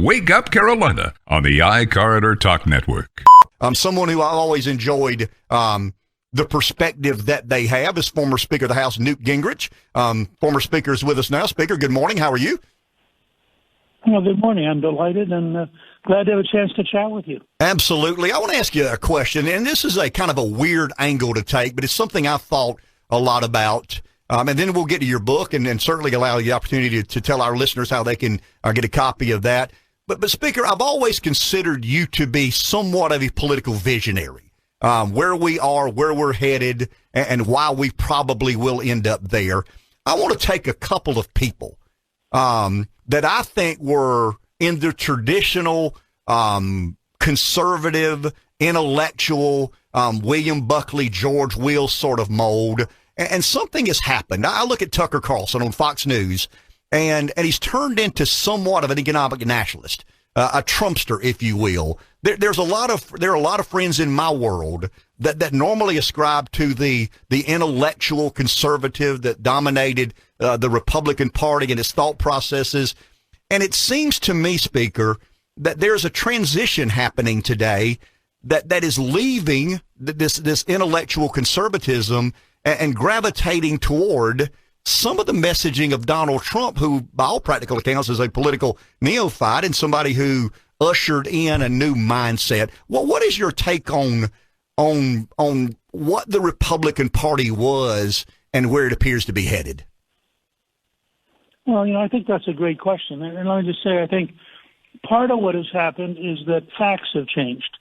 Wake Up Carolina on the iCorridor Talk Network. Someone who I always enjoyed the perspective that they have is former Speaker of the House, Newt Gingrich. Former Speaker is with us now. Speaker, good morning. How are you? Well, good morning. I'm delighted and glad to have a chance to chat with you. Absolutely. I want to ask you a question, and this is a kind of a weird angle to take, but it's something I've thought a lot about. And then we'll get to your book and certainly allow you the opportunity to tell our listeners how they can get a copy of that. But Speaker, I've always considered you to be somewhat of a political visionary, where we are, where we're headed, and why we probably will end up there. I want to take a couple of people that I think were in the traditional conservative, intellectual, William Buckley, George Will sort of mold, and something has happened. I look at Tucker Carlson on Fox News, and he's turned into somewhat of an economic nationalist, a Trumpster, if you will. There are a lot of friends in my world that normally ascribe to the intellectual conservative that dominated the Republican Party and its thought processes. And it seems to me, Speaker, that there's a transition happening today that is leaving this intellectual conservatism and gravitating toward some of the messaging of Donald Trump, who, by all practical accounts, is a political neophyte and somebody who ushered in a new mindset. Well, what is your take on what the Republican Party was and where it appears to be headed? Well, I think that's a great question. And let me just say, I think part of what has happened is that facts have changed.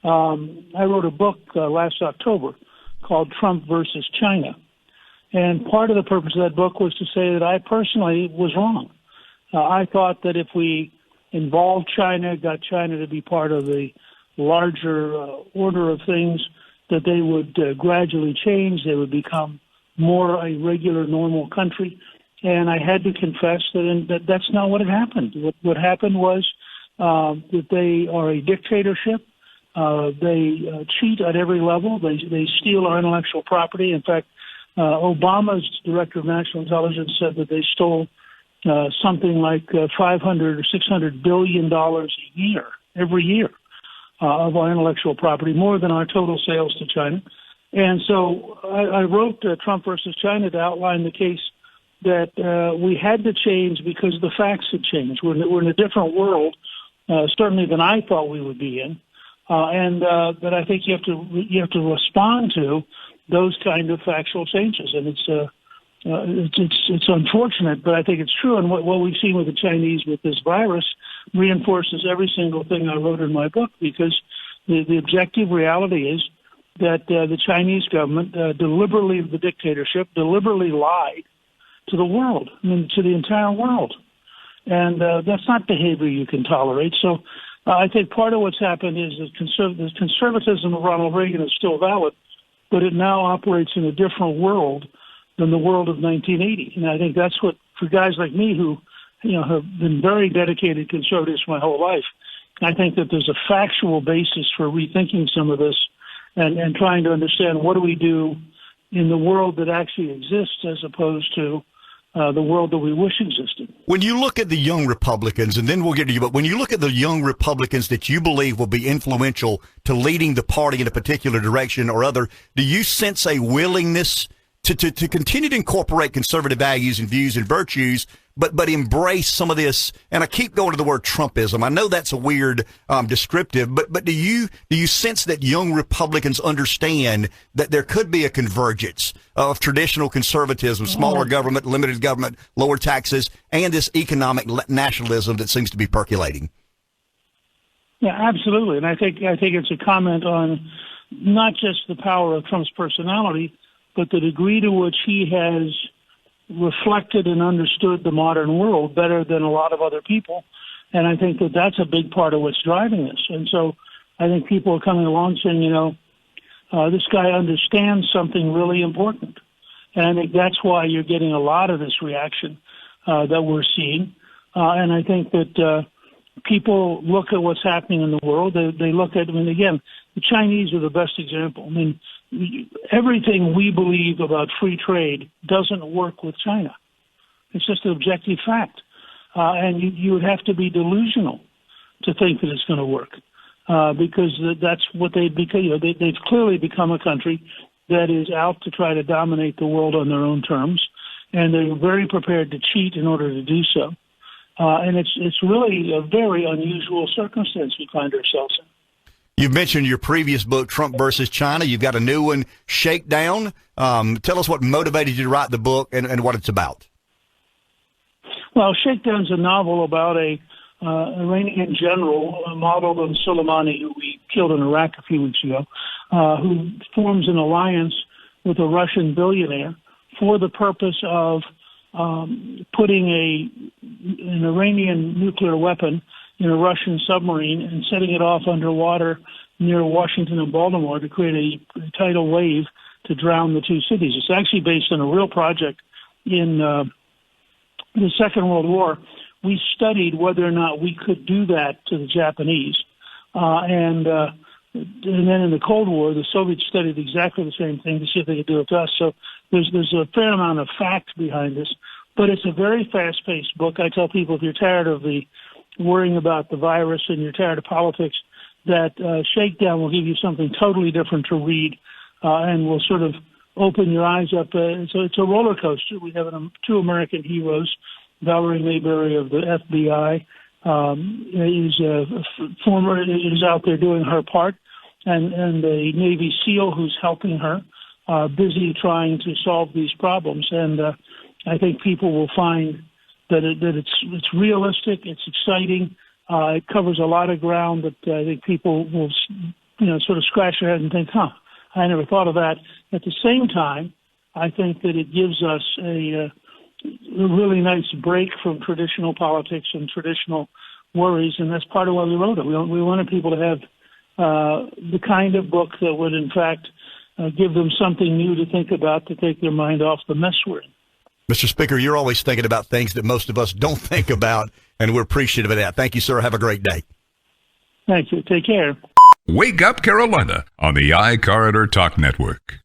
I wrote a book last October called Trump versus China. And part of the purpose of that book was to say that I personally was wrong. I thought that if we involved China, got China to be part of the larger order of things, that they would gradually change. They would become more a regular, normal country. And I had to confess that that's not what had happened. What happened was that they are a dictatorship. They cheat at every level. They steal our intellectual property. In fact, Obama's director of national intelligence said that they stole something like $500 or $600 billion a year, every year, of our intellectual property, more than our total sales to China. And so I wrote Trump versus China to outline the case that we had to change because the facts had changed. We're in a different world, certainly than I thought we would be in, and that I think you have to respond to those kind of factual changes. And it's unfortunate, but I think it's true. And what we've seen with the Chinese with this virus reinforces every single thing I wrote in my book, because the objective reality is that the Chinese government deliberately, the dictatorship, deliberately lied to the world, to the entire world. And that's not behavior you can tolerate. So I think part of what's happened is that the conservatism of Ronald Reagan is still valid, but it now operates in a different world than the world of 1980. And I think that's what, for guys like me who, have been very dedicated conservatives my whole life, I think that there's a factual basis for rethinking some of this and trying to understand what do we do in the world that actually exists as opposed to the world that we wish existed. When you look at the young Republicans, and then we'll get to you, but when you look at the young Republicans that you believe will be influential to leading the party in a particular direction or other, do you sense a willingness to continue to incorporate conservative values and views and virtues, but embrace some of this? And I keep going to the word Trumpism. I know that's a weird descriptive, but do you sense that young Republicans understand that there could be a convergence of traditional conservatism, smaller government, limited government, lower taxes, and this economic nationalism that seems to be percolating? Yeah, absolutely. And I think it's a comment on not just the power of Trump's personality, but the degree to which he has reflected and understood the modern world better than a lot of other people. And I think that that's a big part of what's driving this. And so I think people are coming along saying, this guy understands something really important. And I think that's why you're getting a lot of this reaction that we're seeing. And I think that people look at what's happening in the world. They look at, again, the Chinese are the best example. Everything we believe about free trade doesn't work with China. It's just an objective fact. And you would have to be delusional to think that it's going to work, because that's what they've become. They've clearly become a country that is out to try to dominate the world on their own terms, and they're very prepared to cheat in order to do so. And it's really a very unusual circumstance we find ourselves in. You've mentioned your previous book, Trump versus China. You've got a new one, Shakedown. Tell us what motivated you to write the book and what it's about. Well, Shakedown's a novel about a Iranian general modeled on Soleimani, who we killed in Iraq a few weeks ago, who forms an alliance with a Russian billionaire for the purpose of putting an Iranian nuclear weapon in a Russian submarine and setting it off underwater near Washington and Baltimore to create a tidal wave to drown the two cities. It's actually based on a real project in the Second World War. We studied whether or not we could do that to the Japanese. And then in the Cold War, the Soviets studied exactly the same thing to see if they could do it to us. So there's a fair amount of fact behind this. But it's a very fast-paced book. I tell people, if you're tired of the worrying about the virus and you're tired of politics, that Shakedown will give you something totally different to read and will sort of open your eyes up. So it's a roller coaster. We have two American heroes. Valerie Mayberry of the FBI is out there doing her part, and a Navy SEAL who's helping her, busy trying to solve these problems. And I think people will find that it's realistic, it's exciting, it covers a lot of ground that I think people will sort of scratch their head and think, I never thought of that. At the same time, I think that it gives us a really nice break from traditional politics and traditional worries, and that's part of why we wrote it. We wanted people to have the kind of book that would, in fact, give them something new to think about to take their mind off the mess we're in. Mr. Speaker, you're always thinking about things that most of us don't think about, and we're appreciative of that. Thank you, sir. Have a great day. Thank you. Take care. Wake Up Carolina on the iCorridor Talk Network.